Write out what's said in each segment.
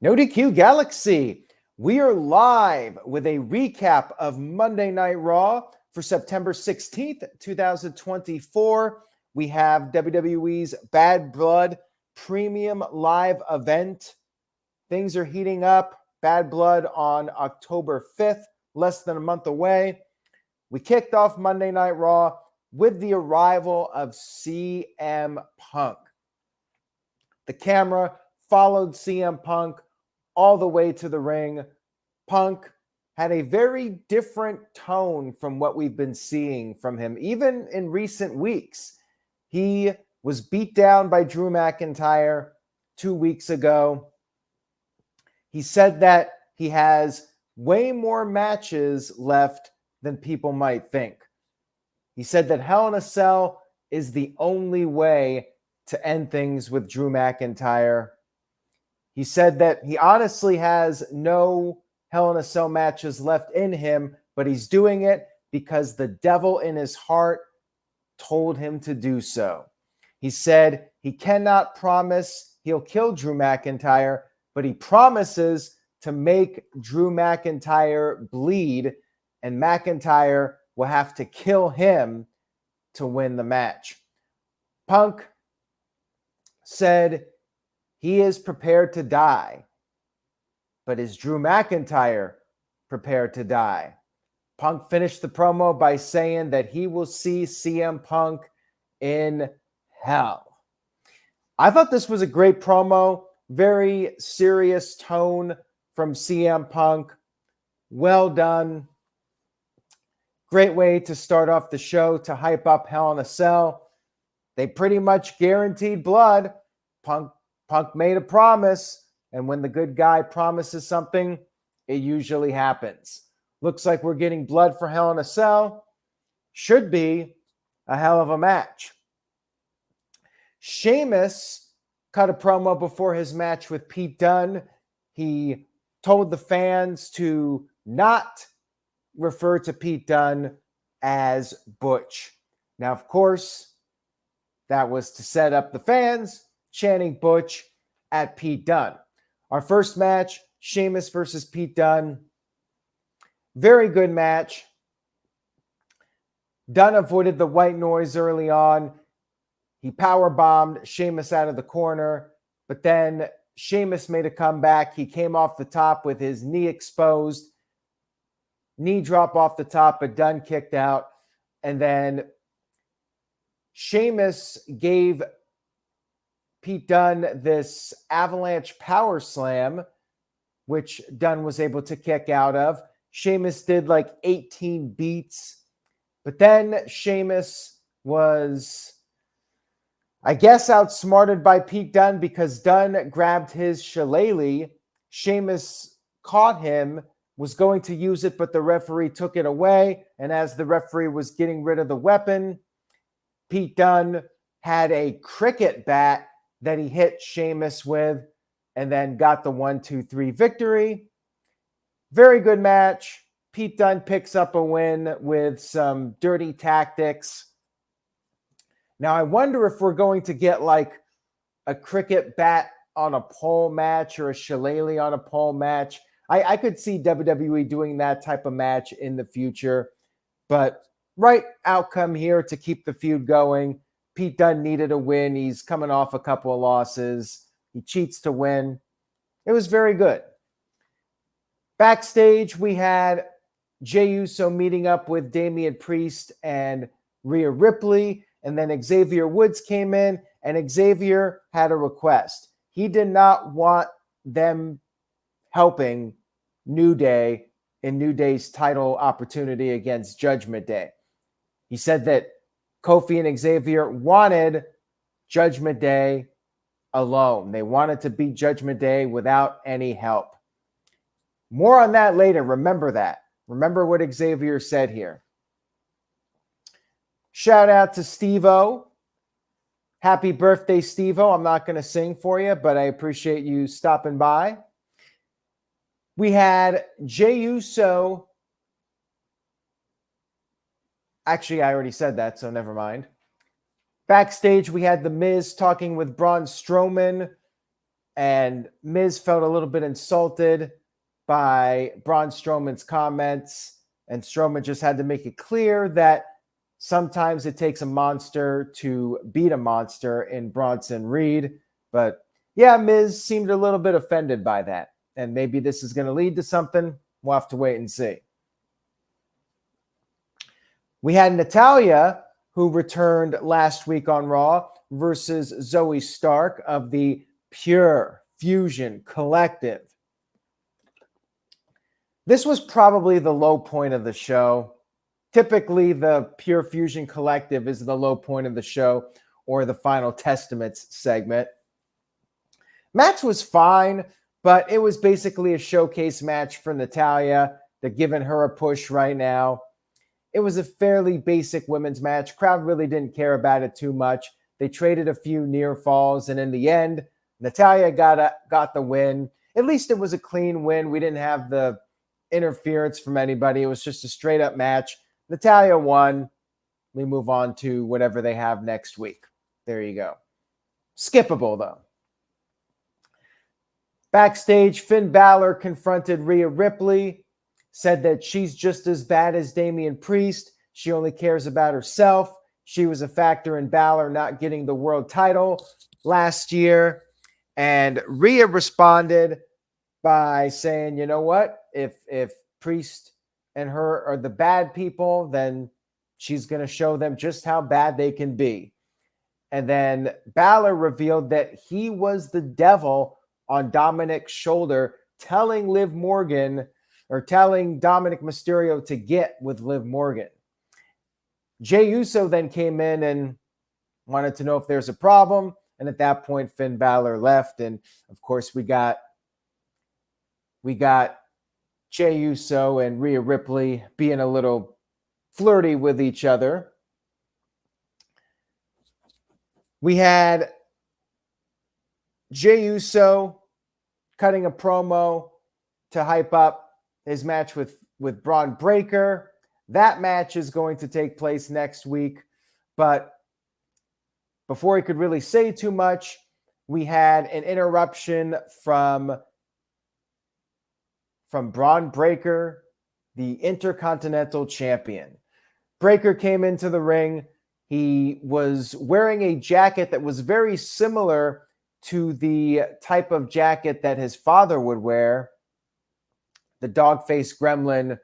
No DQ Galaxy. We are live with a recap of Monday Night Raw for September 16th, 2024. We have WWE's Bad Blood Premium Live event. Things are heating up. Bad Blood on October 5th, less than a month away. We kicked off Monday Night Raw with the arrival of CM Punk. The camera followed CM Punk all the way to the ring. Punk had a very different tone from what we've been seeing from him, even in recent weeks. He was beat down by Drew McIntyre 2 weeks ago. He said that he has way more matches left than people might think. He said that Hell in a Cell is the only way to end things with Drew McIntyre. He said that he honestly has no Hell in a Cell matches left in him, but he's doing it because the devil in his heart told him to do so. He said he cannot promise he'll kill Drew McIntyre, but he promises to make Drew McIntyre bleed, and McIntyre will have to kill him to win the match. Punk said he is prepared to die, but is Drew McIntyre prepared to die? Punk finished the promo by saying that he will see CM Punk in hell. I thought this was a great promo, very serious tone from CM Punk. Well done. Great way to start off the show to hype up Hell in a Cell. They pretty much guaranteed blood. Punk made a promise, and when the good guy promises something, it usually happens. Looks like we're getting blood for Hell in a Cell. Should be a hell of a match. Sheamus cut a promo before his match with Pete Dunne. He told the fans to not refer to Pete Dunne as Butch. Now, of course, that was to set up the fans chanting Butch at Pete Dunne. Our first match, Sheamus versus Pete Dunne. Very good match. Dunne avoided the white noise early on. He powerbombed Sheamus out of the corner, but then Sheamus made a comeback. He came off the top with his knee exposed. Knee drop off the top, but Dunne kicked out. And then Sheamus gave Pete Dunne this avalanche power slam, which Dunne was able to kick out of. Sheamus did like 18 beats. But then Sheamus was, I guess, outsmarted by Pete Dunne because Dunne grabbed his shillelagh. Sheamus caught him, was going to use it, but the referee took it away. And as the referee was getting rid of the weapon, Pete Dunne had a cricket bat that he hit Sheamus with and then got the 1-2-3 victory. Very good match. Pete Dunne picks up a win with some dirty tactics. Now, I wonder if we're going to get like a cricket bat on a pole match or a shillelagh on a pole match. I could see WWE doing that type of match in the future, but right outcome here to keep the feud going. Pete Dunne needed a win. He's coming off a couple of losses. He cheats to win. It was very good. Backstage, we had Jey Uso meeting up with Damian Priest and Rhea Ripley, and then Xavier Woods came in, and Xavier had a request. He did not want them helping New Day in New Day's title opportunity against Judgment Day. He said that Kofi and Xavier wanted Judgment Day alone. They wanted to beat Judgment Day without any help. More on that later. Remember that. Remember what Xavier said here. Shout out to Steve-O. Happy birthday, Steve-O. I'm not going to sing for you, but I appreciate you stopping by. We had Jey Uso. Actually, I already said that, so never mind. Backstage, we had The Miz talking with Braun Strowman. And Miz felt a little bit insulted by Braun Strowman's comments, and Strowman just had to make it clear that sometimes it takes a monster to beat a monster in Bronson Reed. But yeah, Miz seemed a little bit offended by that, and maybe this is going to lead to something. We'll have to wait and see. We had Natalya, who returned last week on Raw, versus Zoey Stark of the Pure Fusion Collective. This was probably the low point of the show. Typically, the Pure Fusion Collective is the low point of the show, or the Final Testaments segment. Match was fine, but it was basically a showcase match for Natalya. They're giving her a push right now. It was a fairly basic women's match. Crowd really didn't care about it too much. They traded a few near falls, and in the end, Natalya got the win. At least it was a clean win. We didn't have the interference from anybody. It was just a straight up match. Natalya won. We move on to whatever they have next week. There you go. Skippable, though. Backstage, Finn Balor confronted Rhea Ripley, said that she's just as bad as Damian Priest. She only cares about herself. She was a factor in Balor not getting the world title last year. And Rhea responded by saying, you know what? If Priest and her are the bad people, then she's going to show them just how bad they can be. And then Balor revealed that he was the devil on Dominik's shoulder, telling Liv Morgan, or telling Dominik Mysterio to get with Liv Morgan. Jey Uso then came in and wanted to know if there's a problem. And at that point, Finn Balor left. And of course, we got Jey Uso and Rhea Ripley being a little flirty with each other. We had Jey Uso cutting a promo to hype up his match with Bron Breakker. That match is going to take place next week. But before he could really say too much, we had an interruption from Bron Breakker, the Intercontinental Champion. Breakker came into the ring. He was wearing a jacket that was very similar to the type of jacket that his father would wear, the dog-faced gremlin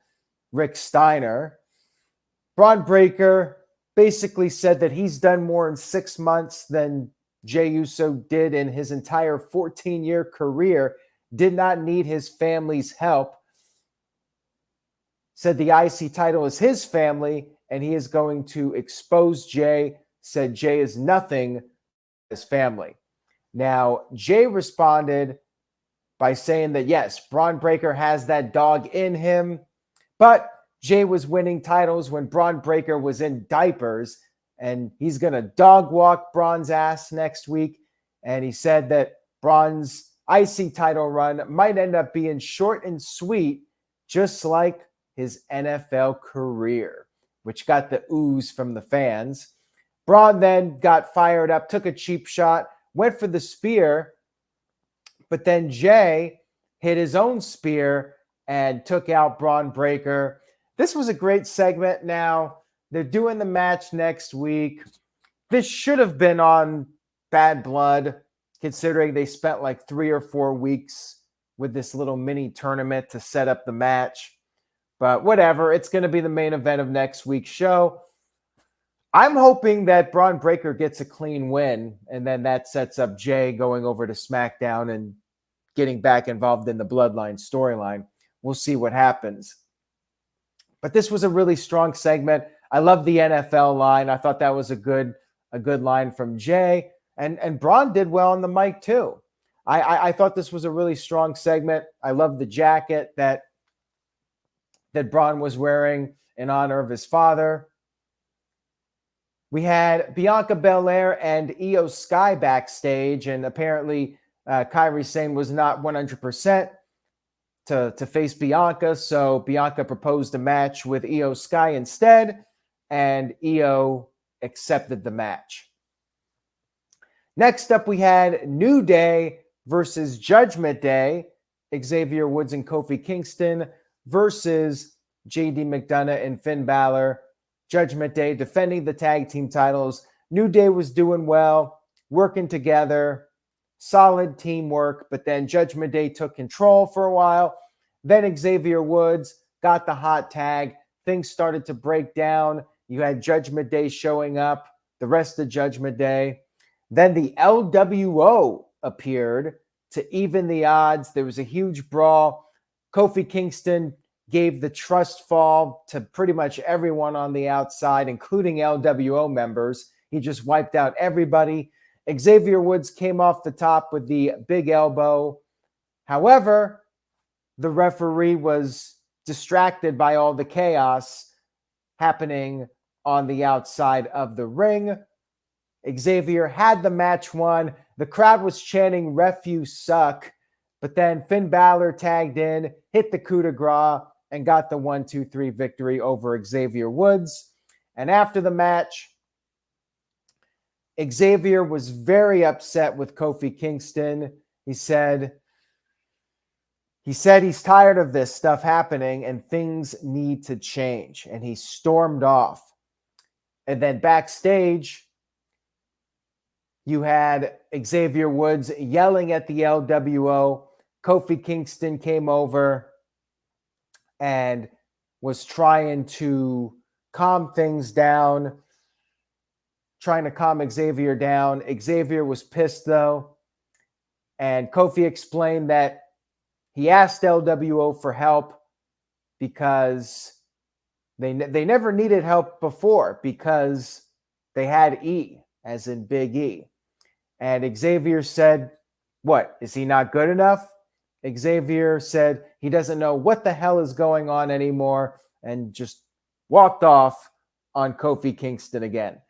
Rick Steiner. Bron Breakker basically said that he's done more in 6 months than Jey Uso did in his entire 14-year career, did not need his family's help, said the IC title is his family, and he is going to expose Jey, said Jey is nothing his family. Now, Jey responded by saying that, yes, Bron Breakker has that dog in him, but Jey was winning titles when Bron Breakker was in diapers, and he's going to dog walk Bron's ass next week. And he said that Bron's IC title run might end up being short and sweet, just like his NFL career, which got the ooze from the fans. Bron then got fired up, took a cheap shot, went for the spear, but then Jey hit his own spear and took out Bron Breakker. This was a great segment. Now, they're doing the match next week. This should have been on Bad Blood, considering they spent like 3 or 4 weeks with this little mini tournament to set up the match. But whatever, it's going to be the main event of next week's show. I'm hoping that Bron Breakker gets a clean win, and then that sets up Jey going over to SmackDown and getting back involved in the Bloodline storyline. We'll see what happens. But this was a really strong segment. I love the NFL line. I thought that was a good line from Jey. And Bron did well on the mic too. I thought this was a really strong segment. I love the jacket that Bron was wearing in honor of his father. We had Bianca Belair and Iyo Sky backstage, and apparently Kairi Sane was not 100% to face Bianca, so Bianca proposed a match with Iyo Sky instead, and Iyo accepted the match. Next up, we had New Day versus Judgment Day, Xavier Woods and Kofi Kingston versus JD McDonough and Finn Balor. Judgment Day defending the tag team titles. New Day was doing well, working together, solid teamwork, but then Judgment Day took control for a while. Then Xavier Woods got the hot tag. Things started to break down. You had Judgment Day showing up, the rest of Judgment Day. Then the LWO appeared to even the odds. There was a huge brawl. Kofi Kingston gave the trust fall to pretty much everyone on the outside, including LWO members. He just wiped out everybody. Xavier Woods came off the top with the big elbow. However, the referee was distracted by all the chaos happening on the outside of the ring. Xavier had the match won. The crowd was chanting, "Ref, you suck." But then Finn Balor tagged in, hit the coup de grace, and got the 1-2-3 victory over Xavier Woods. And after the match, Xavier was very upset with Kofi Kingston. He said he's tired of this stuff happening and things need to change. And he stormed off. And then backstage, you had Xavier Woods yelling at the LWO. Kofi Kingston came over and was trying to calm things down, trying to calm Xavier down. Xavier was pissed, though. And Kofi explained that he asked LWO for help because they never needed help before because they had E, as in Big E. And Xavier said, what, is he not good enough? Xavier said he doesn't know what the hell is going on anymore and just walked off on Kofi Kingston again.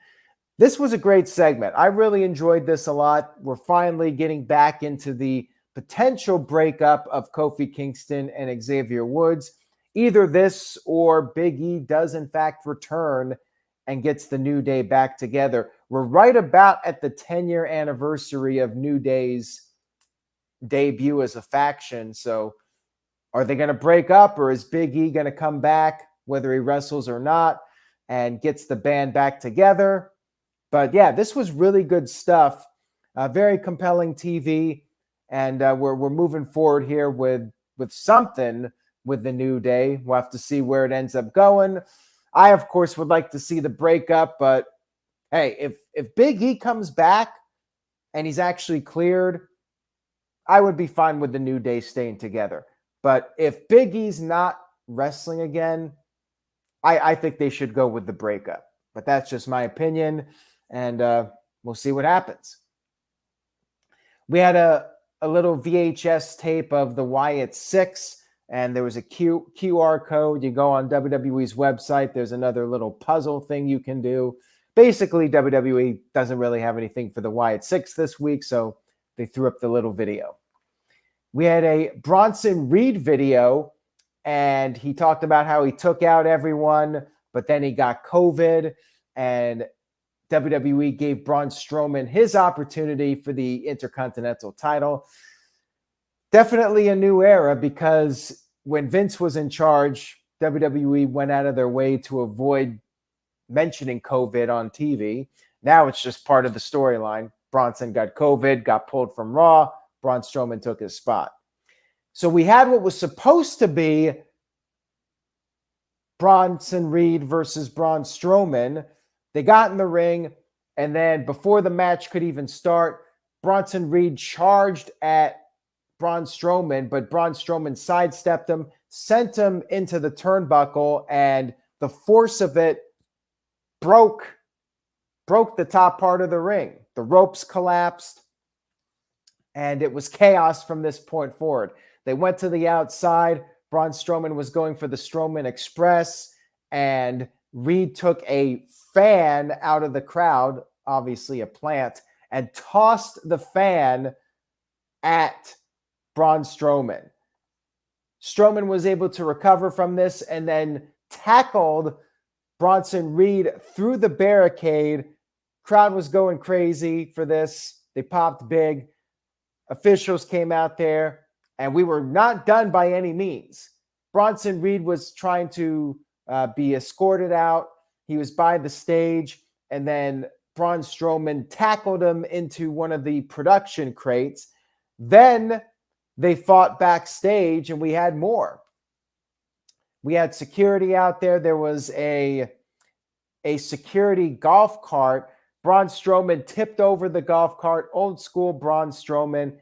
This was a great segment. I really enjoyed this a lot. We're finally getting back into the potential breakup of Kofi Kingston and Xavier Woods. Either this or Big E does in fact return and gets the New Day back together. We're right about at the 10-year anniversary of New Day's debut as a faction. So are they going to break up, or is Big E going to come back, whether he wrestles or not, and gets the band back together? But yeah, this was really good stuff. Very compelling TV. And we're moving forward here with something with the New Day. We'll have to see where it ends up going. I, of course, would like to see the breakup, but hey, if Big E comes back and he's actually cleared, I would be fine with the New Day staying together. But if Big E's not wrestling again, I think they should go with the breakup. But that's just my opinion, and we'll see what happens. We had a little VHS tape of the Wyatt 6, and there was a QR code. You go on WWE's website. There's another little puzzle thing you can do. Basically, WWE doesn't really have anything for the Wyatt 6 this week, so they threw up the little video. We had a Bronson Reed video, and he talked about how he took out everyone, but then he got COVID, and WWE gave Braun Strowman his opportunity for the Intercontinental title. Definitely a new era, because when Vince was in charge, WWE went out of their way to avoid mentioning COVID on TV. Now it's just part of the storyline. Bronson got COVID, got pulled from Raw. Braun Strowman took his spot. So we had what was supposed to be Bronson Reed versus Braun Strowman. They got in the ring, and then before the match could even start, Bronson Reed charged at Braun Strowman, but Braun Strowman sidestepped him, sent him into the turnbuckle, and the force of it broke the top part of the ring. The ropes collapsed, and it was chaos from this point forward. They went to the outside. Braun Strowman was going for the Strowman Express, and Reed took a fan out of the crowd, obviously a plant, and tossed the fan at Braun Strowman. Strowman was able to recover from this and then tackled Bronson Reed through the barricade. Crowd was going crazy for this. They popped big. officials came out there, and we were not done by any means. Bronson Reed was trying to be escorted out. He was by the stage, and then Braun Strowman tackled him into one of the production crates. Then they fought backstage, and we had more. We had security out there. There was a security golf cart. Braun Strowman tipped over the golf cart. Old school Braun Strowman.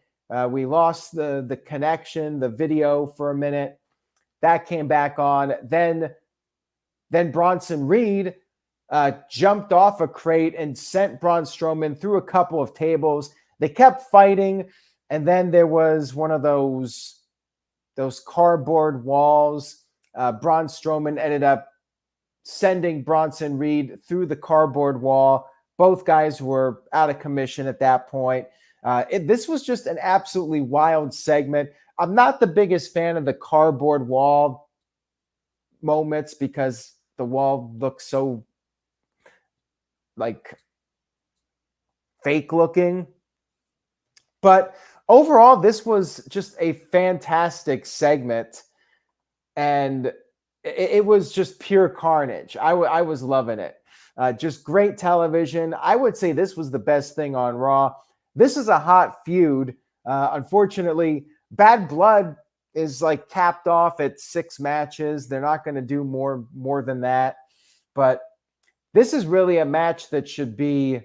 We lost the connection, the video for a minute. That came back on. Then Bronson Reed jumped off a crate and sent Braun Strowman through a couple of tables. They kept fighting, and then there was one of those cardboard walls. Braun Strowman ended up sending Bronson Reed through the cardboard wall. Both guys were out of commission at that point. This was just an absolutely wild segment. I'm not the biggest fan of the cardboard wall moments because the wall looks so like fake looking. But overall, this was just a fantastic segment. And it was just pure carnage. I was loving it. Just great television. I would say this was the best thing on Raw. This is a hot feud. Unfortunately, Bad Blood is like capped off at 6 matches. They're not going to do more than that. But this is really a match that should be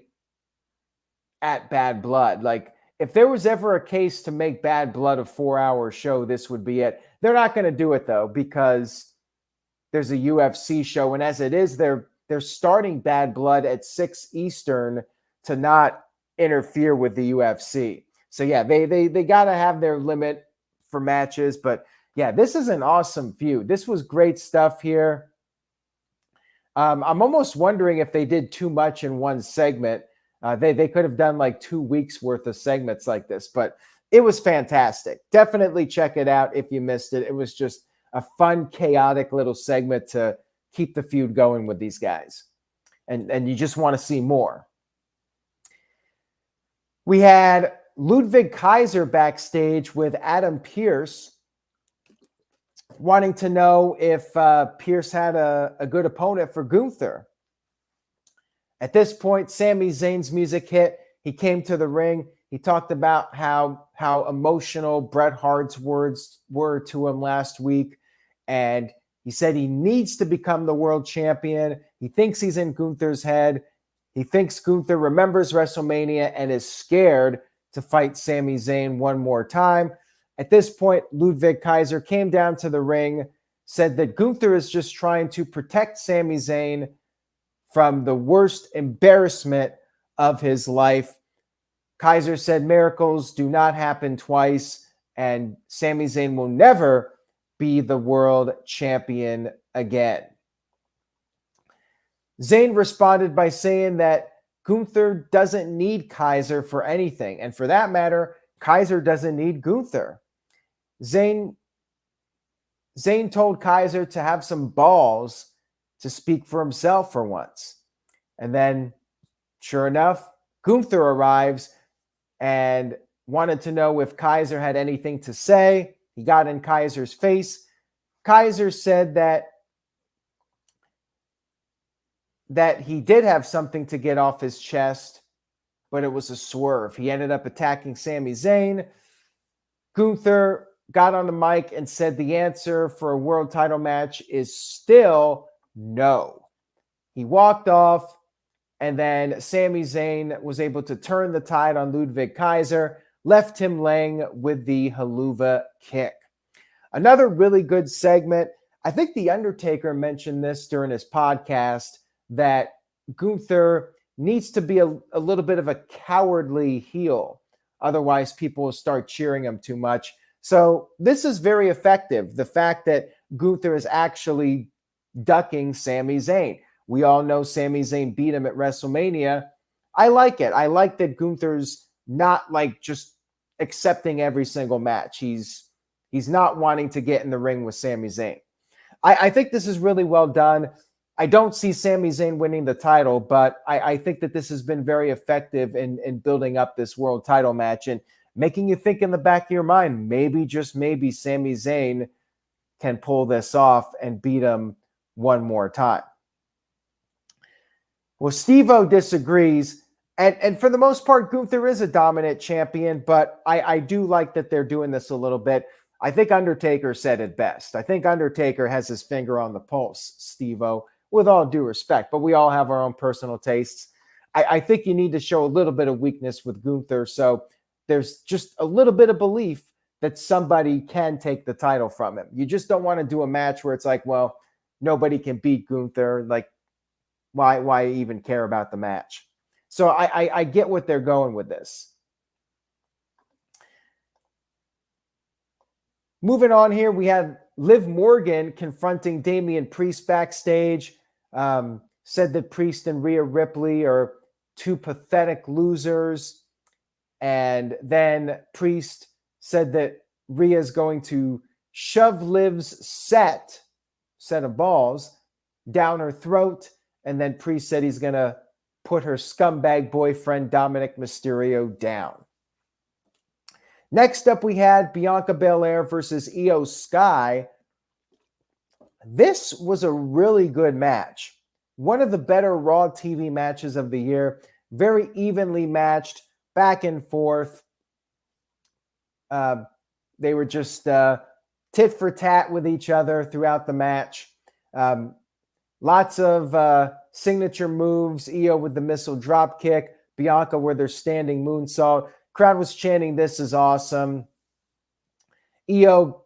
at Bad Blood. Like, if there was ever a case to make Bad Blood a 4-hour show, this would be it. They're not going to do it, though, because there's a UFC show. And as it is, they're starting Bad Blood at 6 Eastern to not interfere with the UFC. So, yeah, they got to have their limit for matches. But, yeah, this is an awesome feud. This was great stuff here. I'm almost wondering if they did too much in one segment. They could have done like 2 weeks worth of segments like this. But it was fantastic. Definitely check it out if you missed it. It was just a fun, chaotic little segment to keep the feud going with these guys. And you just want to see more. We had Ludwig Kaiser backstage with Adam Pearce, wanting to know if Pearce had a good opponent for Gunther. At this point, Sami Zayn's music hit. He came to the ring. He talked about how emotional Bret Hart's words were to him last week. And he said he needs to become the world champion. He thinks he's in Gunther's head. He thinks Gunther remembers WrestleMania and is scared to fight Sami Zayn one more time. At this point, Ludwig Kaiser came down to the ring, said that Gunther is just trying to protect Sami Zayn from the worst embarrassment of his life. Kaiser said miracles do not happen twice, and Sami Zayn will never be the world champion again. Zayn responded by saying that Gunther doesn't need Kaiser for anything. And for that matter, Kaiser doesn't need Gunther. Zayn told Kaiser to have some balls to speak for himself for once. And then, sure enough, Gunther arrives and wanted to know if Kaiser had anything to say. He got in Kaiser's face. Kaiser said that he did have something to get off his chest, but it was a swerve. He ended up attacking Sami Zayn. Gunther got on the mic and said the answer for a world title match is still no. He walked off, and then Sami Zayn was able to turn the tide on Ludwig Kaiser, left him laying with the Helluva Kick. Another really good segment. I think The Undertaker mentioned this during his podcast, that Gunther needs to be a little bit of a cowardly heel. Otherwise, people will start cheering him too much. So this is very effective. The fact that Gunther is actually ducking Sami Zayn. We all know Sami Zayn beat him at WrestleMania. I like it. I like that Gunther's not like just accepting every single match. He's not wanting to get in the ring with Sami Zayn. I think this is really well done. I don't see Sami Zayn winning the title, but I think that this has been very effective in building up this world title match. And making you think in the back of your mind, maybe, just maybe, Sami Zayn can pull this off and beat him one more time. Well, Steve-O disagrees. And for the most part, Gunther is a dominant champion, but I do like that they're doing this a little bit. I think Undertaker said it best. I think Undertaker has his finger on the pulse, Steve-O, with all due respect, but we all have our own personal tastes. I think you need to show a little bit of weakness with Gunther, so there's just a little bit of belief that somebody can take the title from him. You just don't want to do a match where it's like, well, nobody can beat Gunther. Like, why even care about the match? So I get what they're going with this. Moving on here, we had Liv Morgan confronting Damian Priest backstage. Said that Priest and Rhea Ripley are two pathetic losers. And then Priest said that Rhea is going to shove Liv's set of balls down her throat. And then Priest said he's going to put her scumbag boyfriend, Dominik Mysterio, down. Next up, we had Bianca Belair versus Iyo Sky. This was a really good match. One of the better Raw TV matches of the year. Very evenly matched, back and forth. They were just tit for tat with each other throughout the match. Lots of signature moves. Iyo with the missile drop kick. Bianca with her standing moonsault. Crowd was chanting, "This is awesome." Iyo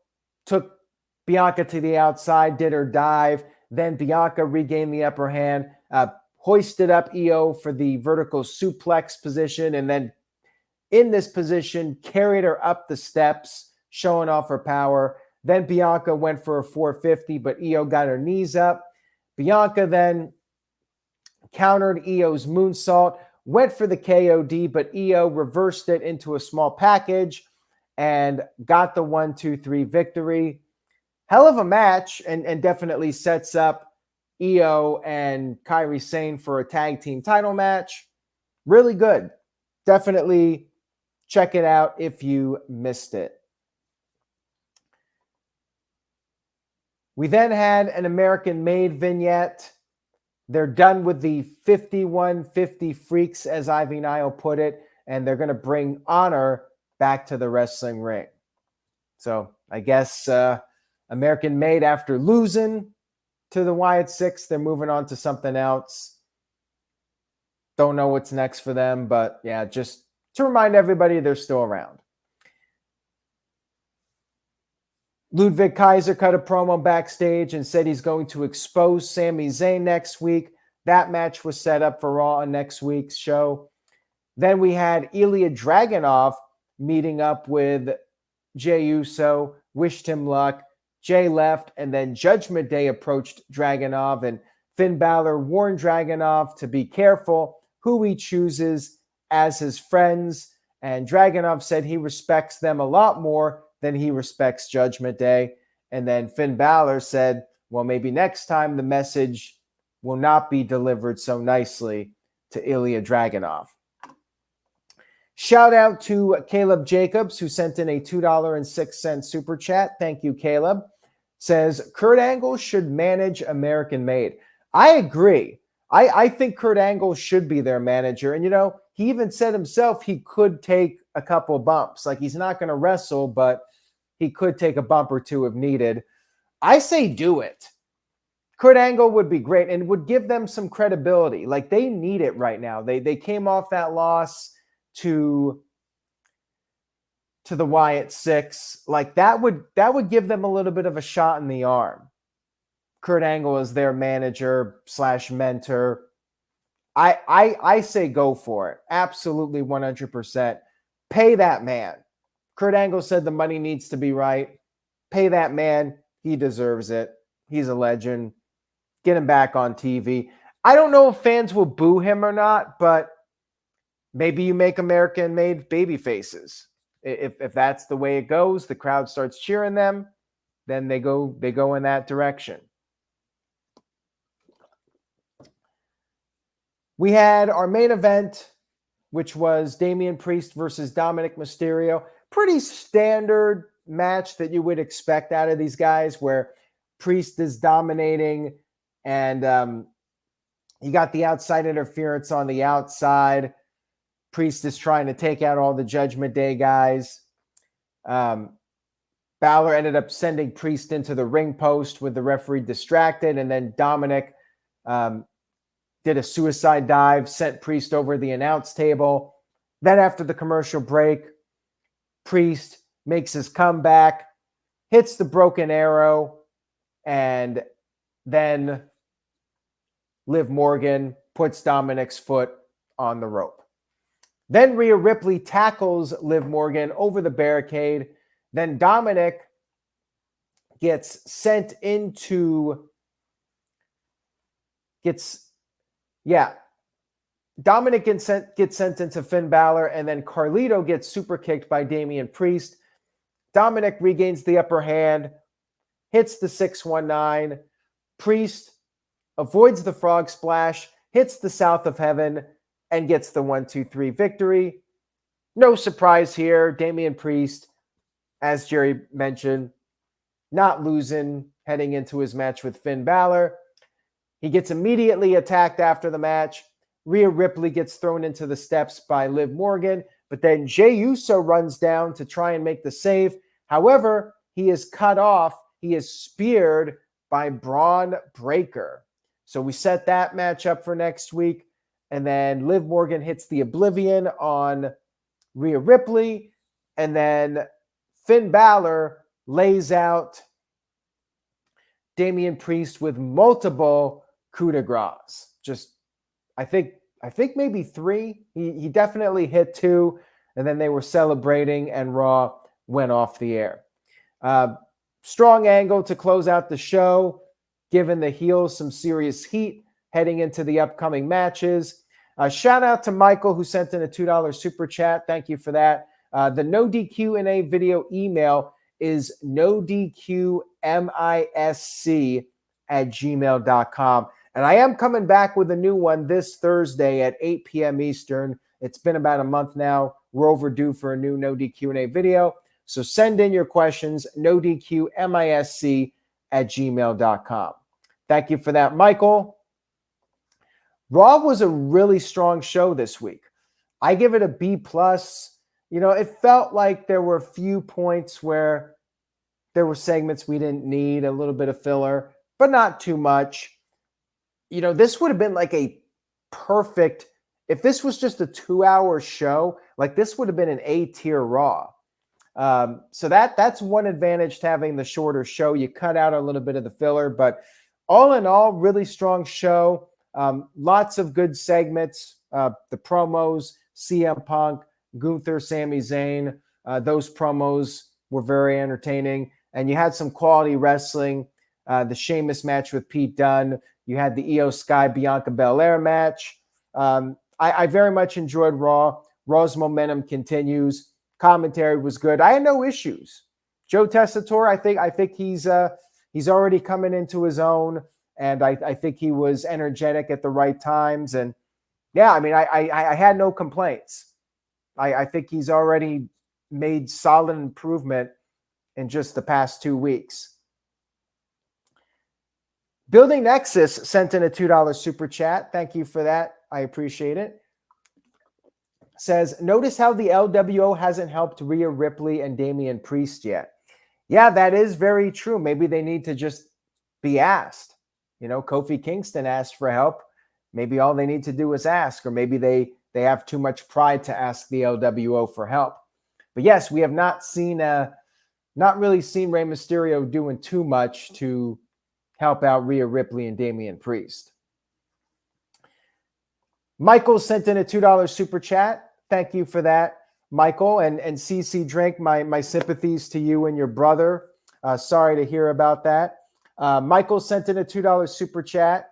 took Bianca to the outside, did her dive. Then Bianca regained the upper hand, hoisted up Iyo for the vertical suplex position, and then in this position, carried her up the steps, showing off her power. Then Bianca went for a 450, but Iyo got her knees up. Bianca then countered Io's moonsault, went for the KOD, but Iyo reversed it into a small package and got the 1-2-3 victory. Hell of a match, and definitely sets up Iyo and Kairi Sane for a tag team title match. Really good. Definitely check it out if you missed it. We then had an American-made vignette. They're done with the 5150 freaks, as Ivy Nile put it, and they're going to bring Honor back to the wrestling ring. So I guess American-made, after losing to the Wyatt Six, they're moving on to something else. Don't know what's next for them, but yeah, just to remind everybody they're still around. Ludwig Kaiser cut a promo backstage and said he's going to expose Sami Zayn next week. That match was set up for Raw on next week's show. Then we had Ilya Dragunov meeting up with Jey Uso, wished him luck. Jey left, and then Judgment Day approached Dragunov, and Finn Balor warned Dragunov to be careful who he chooses as his friends. And Dragunov said he respects them a lot more than he respects Judgment Day. And then Finn Balor said, well, maybe next time the message will not be delivered so nicely to Ilya Dragunov. Shout out to Caleb Jacobs, who sent in a $2.06 super chat. Thank you, Caleb. Says, Kurt Angle should manage American Made. I agree. I think Kurt Angle should be their manager. And, you know, he even said himself he could take a couple bumps. Like, he's not going to wrestle, but he could take a bump or two if needed. I say do it. Kurt Angle would be great and would give them some credibility. Like, they need it right now. They came off that loss to the Wyatt Six. Like, that would give them a little bit of a shot in the arm. Kurt Angle is their manager / mentor. I say go for it. Absolutely 100%. Pay that man. Kurt Angle said the money needs to be right. Pay that man. He deserves it. He's a legend. Get him back on TV. I don't know if fans will boo him or not, but maybe you make American-made baby faces. If that's the way it goes, the crowd starts cheering them, then they go in that direction. We had our main event, which was Damian Priest versus Dominik Mysterio. Pretty standard match that you would expect out of these guys, where Priest is dominating and you got the outside interference on the outside. Priest is trying to take out all the Judgment Day guys. Balor ended up sending Priest into the ring post with the referee distracted, and then Dominik did a suicide dive, sent Priest over the announce table. Then after the commercial break, Priest makes his comeback, hits the broken arrow, and then Liv Morgan puts Dominik's foot on the rope. Then Rhea Ripley tackles Liv Morgan over the barricade. Then Dominik gets sent into Dominik gets sent into Finn Balor, and then Carlito gets super kicked by Damian Priest. Dominik regains the upper hand, hits the 619. Priest avoids the frog splash, hits the South of Heaven, and gets the 1-2-3 victory. No surprise here. Damian Priest, as Jerry mentioned, not losing heading into his match with Finn Balor. He gets immediately attacked after the match. Rhea Ripley gets thrown into the steps by Liv Morgan, but then Jey Uso runs down to try and make the save. However, he is cut off. He is speared by Bron Breakker. So we set that match up for next week. And then Liv Morgan hits the Oblivion on Rhea Ripley. And then Finn Balor lays out Damian Priest with multiple coup de grace. Just, I think maybe 3. He definitely hit 2. And then they were celebrating, and Raw went off the air. Strong angle to close out the show, giving the heels some serious heat heading into the upcoming matches. Shout out to Michael, who sent in a $2 super chat. Thank you for that. The No DQ&A video email is nodqmisc@gmail.com. And I am coming back with a new one this Thursday at 8 p.m. Eastern. It's been about a month now. We're overdue for a new No DQ&A video. So send in your questions, nodqmisc@gmail.com. Thank you for that, Michael. Raw was a really strong show this week. I give it a B+. It felt like there were a few points where there were segments we didn't need, a little bit of filler, but not too much. This would have been like a perfect, if this was just a 2-hour show, like this would have been an A-tier Raw. So that's one advantage to having the shorter show. You cut out a little bit of the filler, but all in all, really strong show. Lots of good segments. The promos, CM Punk, Gunther, Sami Zayn, those promos were very entertaining. And you had some quality wrestling. The Sheamus match with Pete Dunne. You had the Iyo Sky, Bianca Belair match. I very much enjoyed Raw. Raw's momentum continues. Commentary was good. I had no issues. Joe Tessitore, I think he's already coming into his own, and I think he was energetic at the right times. And yeah, I had no complaints. I think he's already made solid improvement in just the past 2 weeks. Building Nexus sent in a $2 super chat. Thank you for that. I appreciate it. Says, notice how the LWO hasn't helped Rhea Ripley and Damian Priest yet. Yeah, that is very true. Maybe they need to just be asked. Kofi Kingston asked for help. Maybe all they need to do is ask, or maybe they have too much pride to ask the LWO for help. But yes, we have not really seen Rey Mysterio doing too much to help out Rhea Ripley and Damian Priest. Michael sent in a $2 super chat. Thank you for that, Michael. And CC Drink, my sympathies to you and your brother. Sorry to hear about that. Michael sent in a $2 super chat.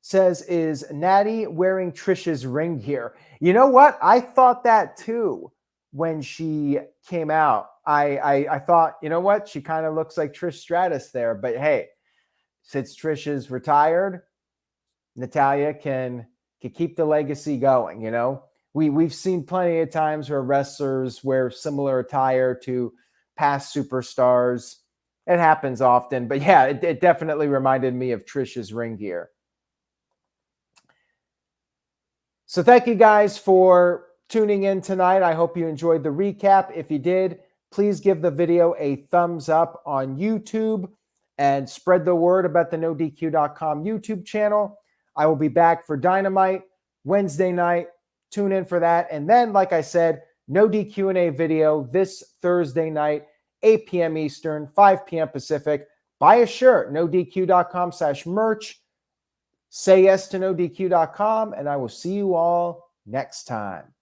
Says, is Natty wearing Trish's ring gear? You know what? I thought that too when she came out. I thought, you know what? She kind of looks like Trish Stratus there. But hey, since Trish is retired, Natalya can keep the legacy going, we've seen plenty of times where wrestlers wear similar attire to past superstars. It happens often, but yeah, it definitely reminded me of Trish's ring gear. So thank you guys for tuning in tonight. I hope you enjoyed the recap. If you did, please give the video a thumbs up on YouTube and spread the word about the NoDQ.com YouTube channel. I will be back for Dynamite Wednesday night. Tune in for that. And then, like I said, No DQ&A video this Thursday night, 8 p.m. Eastern, 5 p.m. Pacific. Buy a shirt, NoDQ.com/merch. Say yes to NoDQ.com, and I will see you all next time.